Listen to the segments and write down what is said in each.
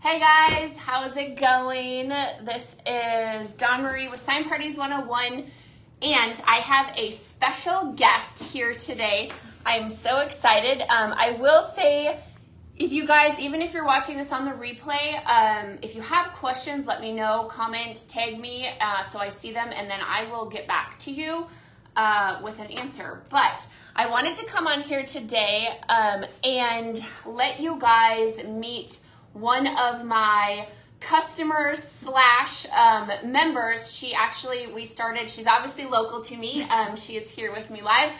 Hey guys, how's it going? This is Dawn Marie with Sign Parties 101, and I have a special guest here today. I'm so excited. I will say, if you guys, even if you're watching this on the replay, if you have questions, let me know, comment, tag me so I see them, and then I will get back to you with an answer. But I wanted to come on here today and let you guys meet one of my customers slash members. She's obviously local to me. She is here with me live.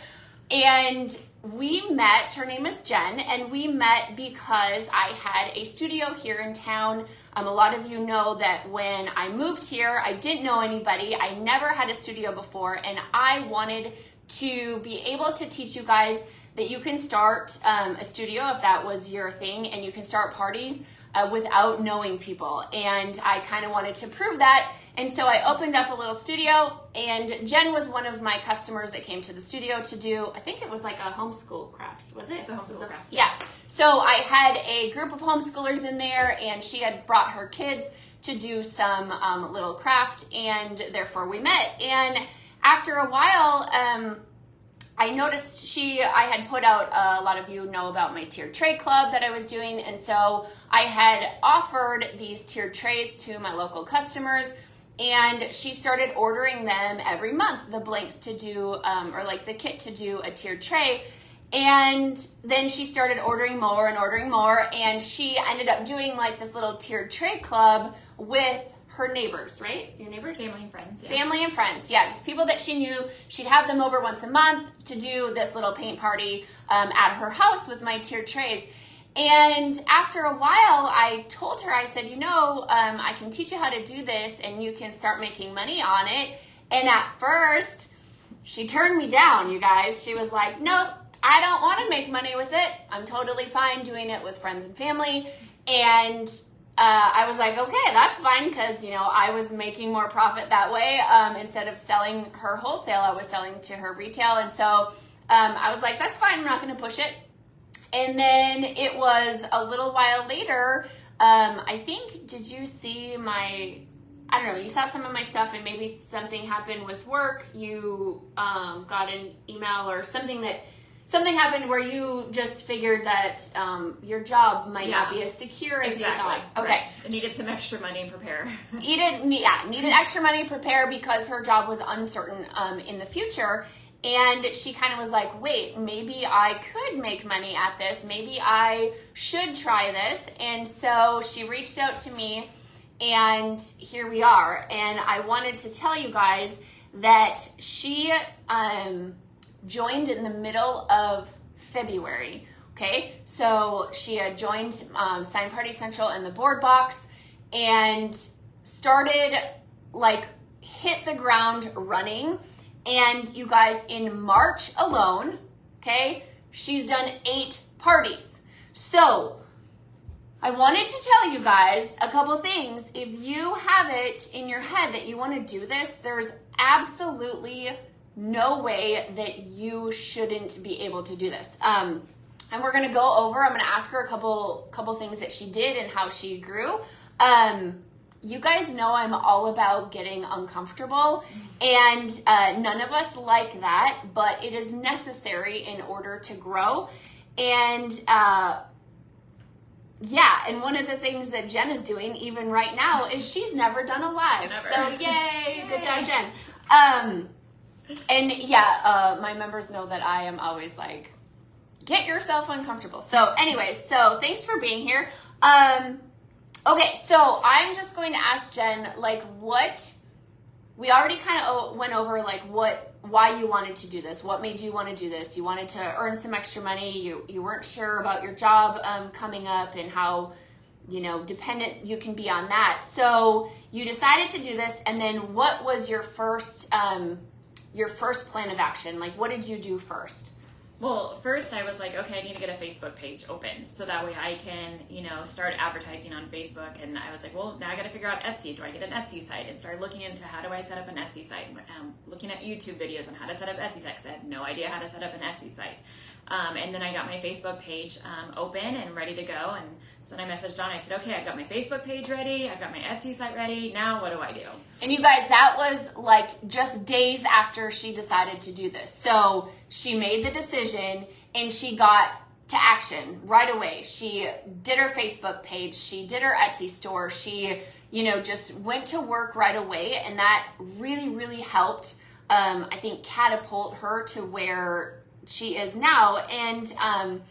And we met, her name is Jenn, and we met because I had a studio here in town. A lot of you know that when I moved here, I didn't know anybody. I never had a studio before, and I wanted to be able to teach you guys that you can start a studio if that was your thing, and you can start parties without knowing people. And I kind of wanted to prove that. And so I opened up a little studio, and Jenn was one of my customers that came to the studio to do, I think it was like a homeschool craft, was it? It's a homeschool craft. Yeah. So I had a group of homeschoolers in there, and she had brought her kids to do some little craft, and therefore we met. And after a while, I noticed I had put out, a lot of you know about my tiered tray club that I was doing, and so I had offered these tiered trays to my local customers, and she started ordering them every month, the blanks to do, or like the kit to do a tiered tray. And then she started ordering more, and she ended up doing like this little tiered tray club with her neighbors, right? Your neighbors? Family and friends. Yeah. Family and friends, yeah. Just people that she knew. She'd have them over once a month to do this little paint party at her house with my tiered trays. And after a while, I told her, I said, I can teach you how to do this and you can start making money on it. And at first, she turned me down, you guys. She was like, nope, I don't want to make money with it. I'm totally fine doing it with friends and family. And I was like, okay, that's fine, because, I was making more profit that way. Instead of selling her wholesale, I was selling to her retail. And so I was like, that's fine, I'm not going to push it. And then it was a little while later, I think, did you see you saw some of my stuff and maybe something happened with work. You got an email or something happened where you just figured that your job might not be as secure as you thought. Okay. Right. I needed some extra money and prepare. Needed extra money and prepare because her job was uncertain in the future. And she kind of was like, wait, maybe I could make money at this. Maybe I should try this. And so she reached out to me, and here we are. And I wanted to tell you guys that she joined in the middle of February. Okay, so she had joined Sign Party Central in the board box and started hit the ground running. And you guys, in March alone, okay, she's done 8 parties. So I wanted to tell you guys a couple things. If you have it in your head that you want to do this, there's absolutely no way that you shouldn't be able to do this. And we're going to go over, I'm going to ask her a couple things that she did and how she grew. You guys know I'm all about getting uncomfortable, and none of us like that, but it is necessary in order to grow. And and one of the things that Jenn is doing even right now is she's never done a live. Never. So yay, good job, Jenn. My members know that I am always like, get yourself uncomfortable. So anyways, thanks for being here. Okay, so I'm just going to ask Jenn, we already kind of went over why you wanted to do this. What made you want to do this? You wanted to earn some extra money. You weren't sure about your job coming up and how, dependent you can be on that. So you decided to do this, and then what was your first plan of action? What did you do first? Well, first I was like, okay, I need to get a Facebook page open so that way I can, start advertising on Facebook. And I was like, well, now I got to figure out Etsy. Do I get an Etsy site? And started looking into how do I set up an Etsy site? Looking at YouTube videos on how to set up Etsy sites. I had no idea how to set up an Etsy site. And then I got my Facebook page open and ready to go. And so then I messaged Dawn. I said, okay, I've got my Facebook page ready. I've got my Etsy site ready. Now what do I do? And you guys, that was like just days after she decided to do this. So she made the decision and she got to action right away. She did her Facebook page. She did her Etsy store. She, just went to work right away. And that really, really helped, I think, catapult her to where she is now. And,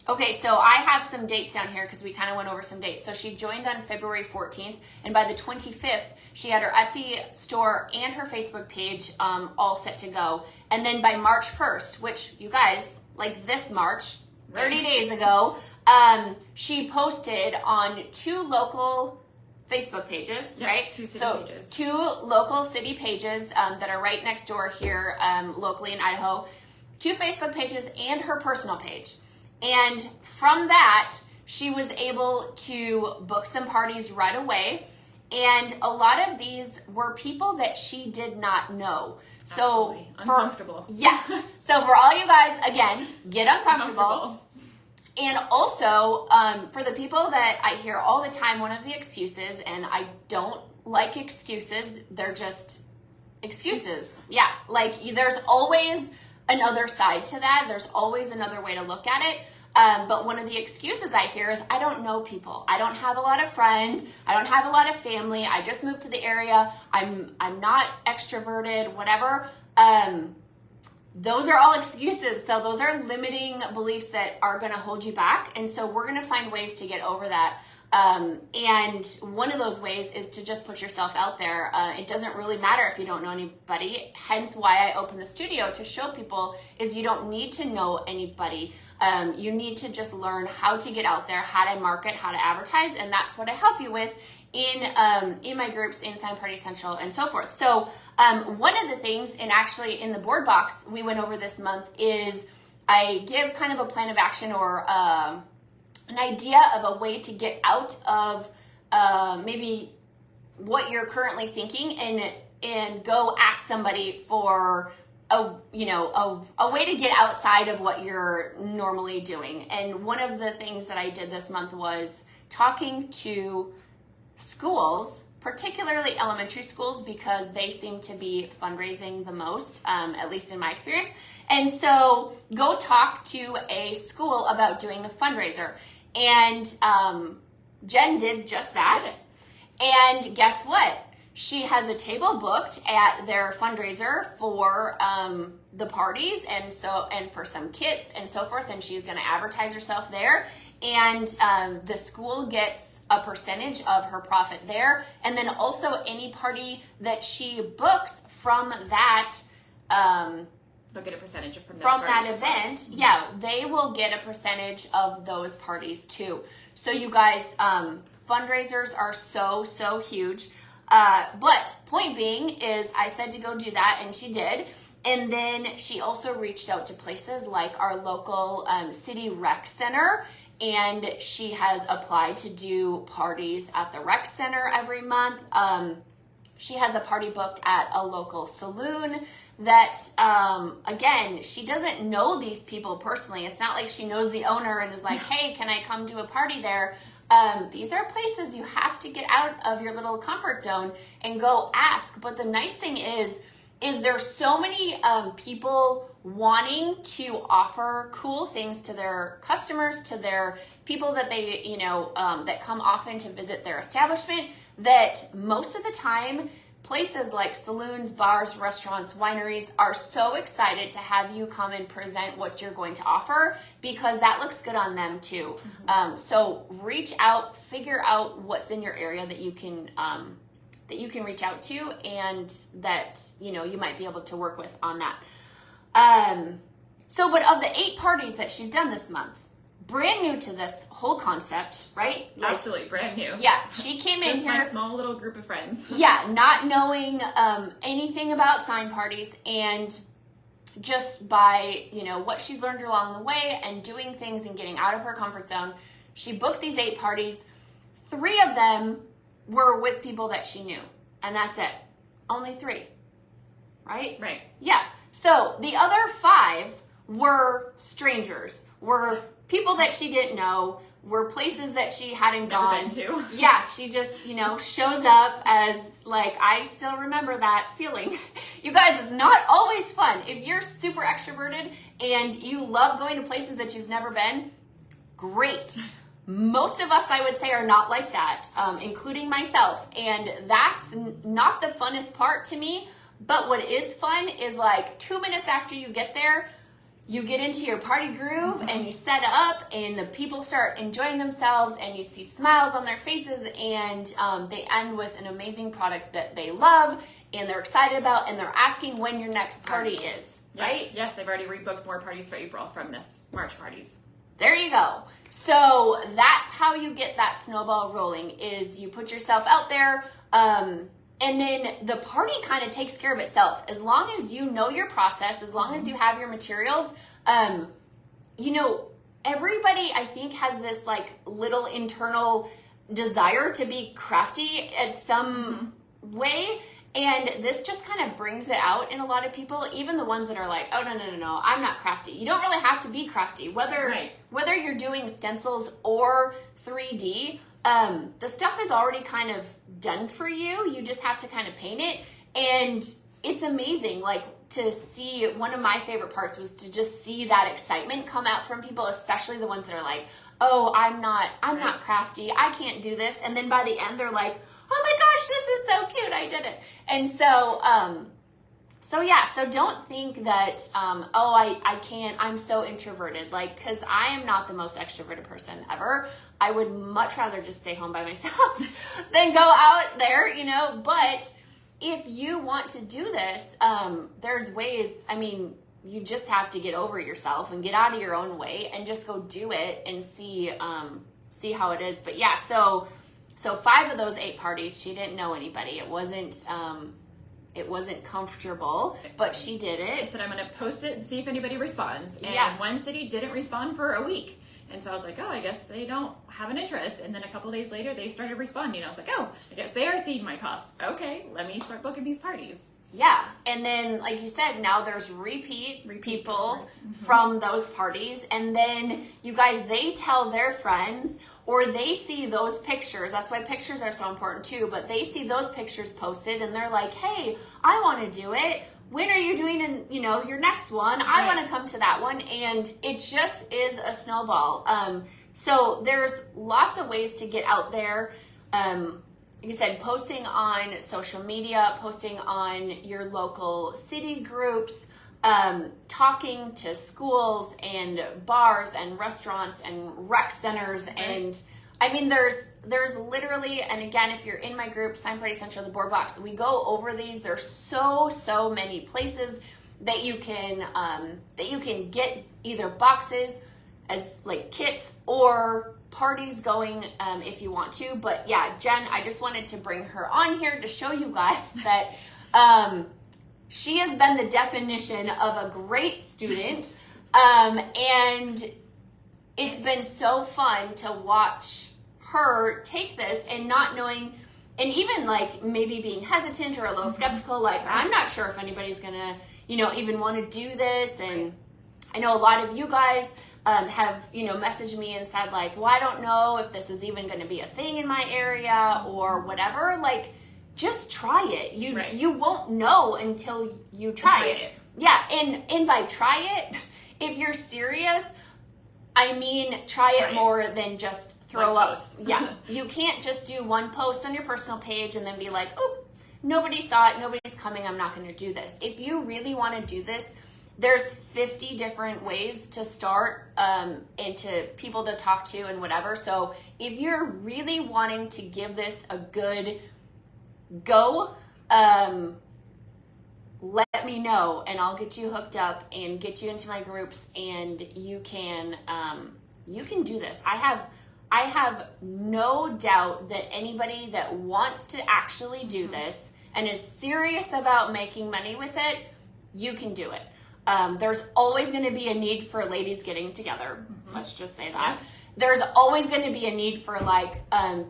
okay, so I have some dates down here because we kind of went over some dates. So she joined on February 14th, and by the 25th, she had her Etsy store and her Facebook page all set to go. And then by March 1st, which you guys, like this March, 30 days ago, she posted on 2 local Facebook pages, right? 2 city pages. 2 local city pages that are right next door here locally in Idaho. 2 Facebook pages and her personal page. And from that, she was able to book some parties right away. And a lot of these were people that she did not know. So Absolutely. Uncomfortable. Yes. So for all you guys, again, get uncomfortable. And also, for the people that I hear all the time, one of the excuses, and I don't like excuses, they're just excuses. Yeah. Like there's always another side to that. There's always another way to look at it. But one of the excuses I hear is I don't know people. I don't have a lot of friends. I don't have a lot of family. I just moved to the area. I'm not extroverted, whatever. Those are all excuses. So those are limiting beliefs that are going to hold you back. And so we're going to find ways to get over that. And one of those ways is to just put yourself out there. It doesn't really matter if you don't know anybody. Hence why I open the studio to show people is you don't need to know anybody. You need to just learn how to get out there, how to market, how to advertise. And that's what I help you with in my groups, in Sign Party Central and so forth. So, one of the things, and actually in the board box we went over this month, is I give kind of a plan of action or, an idea of a way to get out of maybe what you're currently thinking and go ask somebody for a way to get outside of what you're normally doing. And one of the things that I did this month was talking to schools, particularly elementary schools, because they seem to be fundraising the most, at least in my experience. And so go talk to a school about doing a fundraiser. And Jenn did just that. And guess what? She has a table booked at their fundraiser for the parties and for some kits and so forth. And she's going to advertise herself there. And the school gets a percentage of her profit there. And then also any party that she books from that they'll get a percentage from that event. Yeah, they will get a percentage of those parties too. So you guys, fundraisers are so huge. But point being is I said to go do that, and she did. And then she also reached out to places like our local city rec center, and she has applied to do parties at the rec center every month. She has a party booked at a local saloon that, again, she doesn't know these people personally. It's not like she knows the owner and is like, hey, can I come to a party there? These are places you have to get out of your little comfort zone and go ask. But the nice thing is there's so many people wanting to offer cool things to their customers, to their people that they, that come often to visit their establishment, that most of the time places like saloons, bars, restaurants, wineries are so excited to have you come and present what you're going to offer because that looks good on them too. Mm-hmm. So reach out, figure out what's in your area that you can reach out to and that, you might be able to work with on that. But of the 8 parties that she's done this month, brand new to this whole concept, right? Like, absolutely brand new. Yeah, she came in just here. My small little group of friends. Yeah, not knowing anything about sign parties, and just by what she's learned along the way and doing things and getting out of her comfort zone, she booked these 8 parties. 3 of them were with people that she knew, and that's it. Only 3, right? Right. Yeah. So the other 5 were strangers, were people that she didn't know, were places that she hadn't gone to. Yeah, she just, shows up as like, I still remember that feeling. You guys, it's not always fun. If you're super extroverted and you love going to places that you've never been, great. Most of us, I would say, are not like that, including myself. And that's not the funnest part to me. But what is fun is like 2 minutes after you get there, you get into your party groove and you set up and the people start enjoying themselves and you see smiles on their faces and they end with an amazing product that they love and they're excited about and they're asking when your next party is, right? Yes, I've already rebooked more parties for April from this March parties. There you go. So that's how you get that snowball rolling, is you put yourself out there, and then the party kind of takes care of itself. As long as you know your process, as long as you have your materials, everybody, I think, has this like little internal desire to be crafty at some way. And this just kind of brings it out in a lot of people, even the ones that are like, oh, no, I'm not crafty. You don't really have to be crafty. Whether you're doing stencils or 3D, the stuff is already kind of done for you. You just have to kind of paint it. And it's amazing. Like, to see, one of my favorite parts was to just see that excitement come out from people, especially the ones that are like, oh, I'm not crafty. I can't do this. And then by the end, they're like, oh my gosh, this is so cute, I did it. And so don't think that, I can't, I'm so introverted, like, because I am not the most extroverted person ever. I would much rather just stay home by myself than go out there, but if you want to do this, there's ways. I mean, you just have to get over yourself and get out of your own way and just go do it and see how it is. But yeah, so 5 of those 8 parties, she didn't know anybody. It wasn't comfortable, but she did it. I said, I'm going to post it and see if anybody responds. And Yeah. one city didn't respond for a week. And so I was like, oh, I guess they don't have an interest. And then a couple days later, they started responding. I was like, oh, I guess they are seeing my cost. Okay, let me start booking these parties. Yeah. And then, like you said, now there's repeat people from those parties. And then you guys, they tell their friends, or they see those pictures. That's why pictures are so important too. But they see those pictures posted and they're like, hey, I want to do it. When are you doing your next one? I want to come to that one. And it just is a snowball. So there's lots of ways to get out there. Like you said, posting on social media, posting on your local city groups, talking to schools and bars and restaurants and rec centers. And I mean, there's literally, and again, if you're in my group, Sign Party Central, the board box, we go over these. There's so many places that you can get either boxes as like kits or parties going if you want to. But yeah, Jen, I just wanted to bring her on here to show you guys that she has been the definition of a great student, and it's been so fun to watch her take this and not knowing, and even like maybe being hesitant or a little skeptical, like I'm not sure if anybody's gonna even want to do this. And I know a lot of you guys have messaged me and said like, well, I don't know if this is even going to be a thing in my area or whatever. Like, just try it. You won't know until you try it. Yeah, and by try it, if you're serious, I mean try it more than just throw up. Yeah, you can't just do one post on your personal page and then be like, oh, nobody saw it, nobody's coming, I'm not going to do this. If you really want to do this, there's 50 different ways to start and to people to talk to and whatever. So if you're really wanting to give this a good go, let me know and I'll get you hooked up and get you into my groups, and you can do this. I have no doubt that anybody that wants to actually do this and is serious about making money with it, you can do it. There's always going to be a need for ladies getting together. Let's just say that. Yeah. There's always going to be a need for like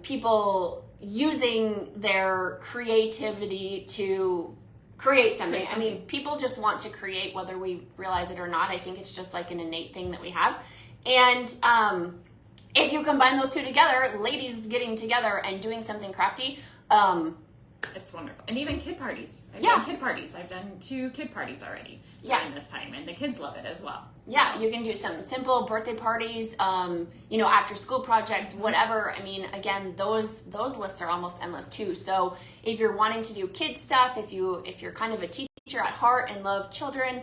people using their creativity to create something. I mean, people just want to create whether we realize it or not. I think it's just like an innate thing that we have. And if you combine those two together, ladies getting together and doing something crafty, it's wonderful. And even kid parties. I've done 2 kid parties already during this time, and the kids love it as well. So. Yeah, you can do some simple birthday parties, after school projects, whatever. I mean, again, those lists are almost endless too. So if you're wanting to do kids stuff, if you're kind of a teacher at heart and love children,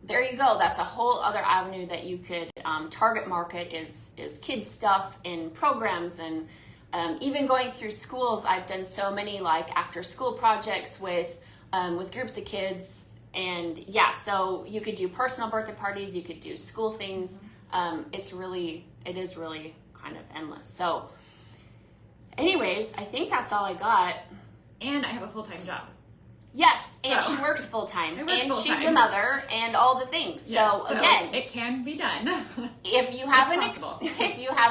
there you go. That's a whole other avenue that you could target market is kids stuff in programs. And even going through schools, I've done so many like after school projects with groups of kids. And yeah, so you could do personal birthday parties, you could do school things. It is really kind of endless. So anyways, I think that's all I got. And I have a full-time job. Yes, and she works full-time. And she's a mother and all the things. Yes, so again, it can be done. If you have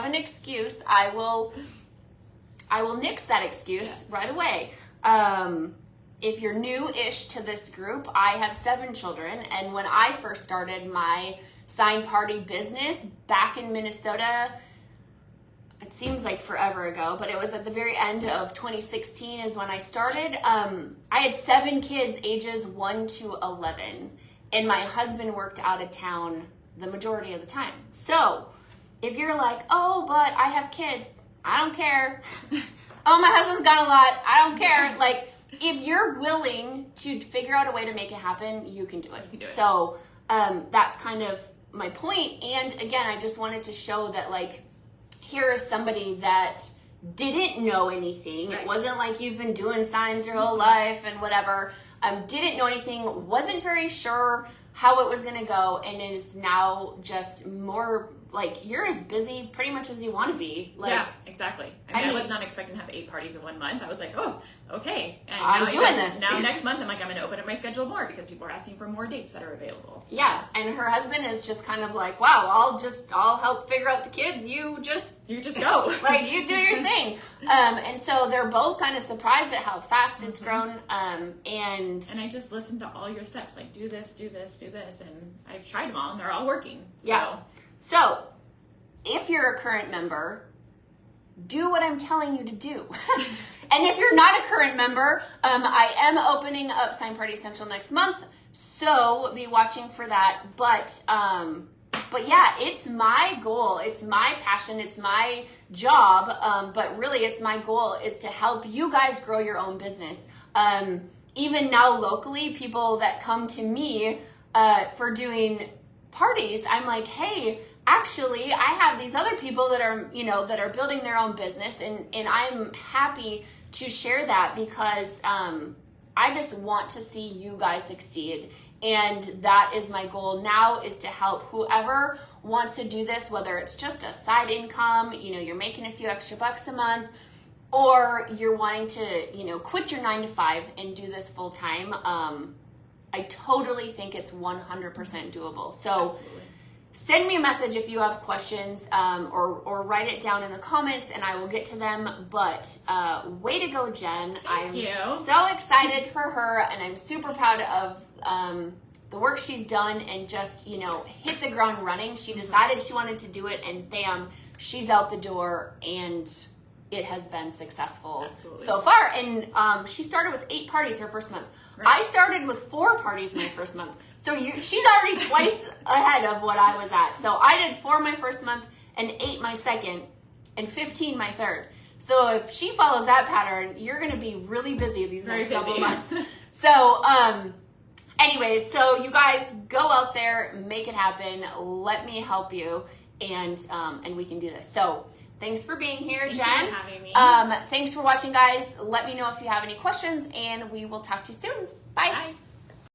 an excuse, I will nix that excuse right away. If you're new-ish to this group, I have 7 children, and when I first started my sign party business back in Minnesota, it seems like forever ago, but it was at the very end of 2016 is when I started. I had 7 kids ages 1 to 11, and my husband worked out of town the majority of the time. So if you're like, oh, but I have kids, I don't care. Oh, my husband's got a lot, I don't care. Like, if you're willing to figure out a way to make it happen, you can do it. So that's kind of my point. And again, I just wanted to show that, like, here is somebody that didn't know anything. Right. It wasn't like you've been doing signs your whole life and whatever. Didn't know anything, wasn't very sure how it was going to go, and is now just more like you're as busy pretty much as you want to be. Like, yeah, exactly. I was not expecting to have 8 parties in 1 month. I was like, oh, okay. And I'm doing this. Now next month, I'm like, I'm going to open up my schedule more because people are asking for more dates that are available. So. Yeah, and her husband is just kind of like, wow, I'll help figure out the kids. You just go. Like, you do your thing. And so they're both kind of surprised at how fast it's grown. And I just listened to all your steps, like do this, and I've tried them all, and they're all working. So. Yeah. So, if you're a current member, do what I'm telling you to do. And if you're not a current member, I am opening up Sign Party Central next month, so be watching for that. But yeah, it's my goal, it's my passion, it's my job, but really it's my goal is to help you guys grow your own business. Even now locally, people that come to me for doing parties, I'm like, hey, actually, I have these other people that are building their own business, and I'm happy to share that because I just want to see you guys succeed. And that is my goal now, is to help whoever wants to do this, whether it's just a side income, you're making a few extra bucks a month, or you're wanting to, quit your 9 to 5 and do this full time. I totally think it's 100% doable. So absolutely. Send me a message if you have questions, or write it down in the comments and I will get to them. But way to go, Jen. Thank you. So excited for her, and I'm super proud of the work she's done, and just, hit the ground running. She decided she wanted to do it, and bam, she's out the door, and it has been successful so far. And she started with 8 parties her first month. Right. I started with 4 parties my first month. So she's already twice ahead of what I was at. So I did 4 my first month, and 8 my second, and 15 my third. So if she follows that pattern, you're going to be really busy these next couple of months. So anyways, so you guys go out there, make it happen. Let me help you, and we can do this. So thanks for being here, Jen. Thanks for having me. Thanks for watching, guys. Let me know if you have any questions, and we will talk to you soon. Bye. Bye.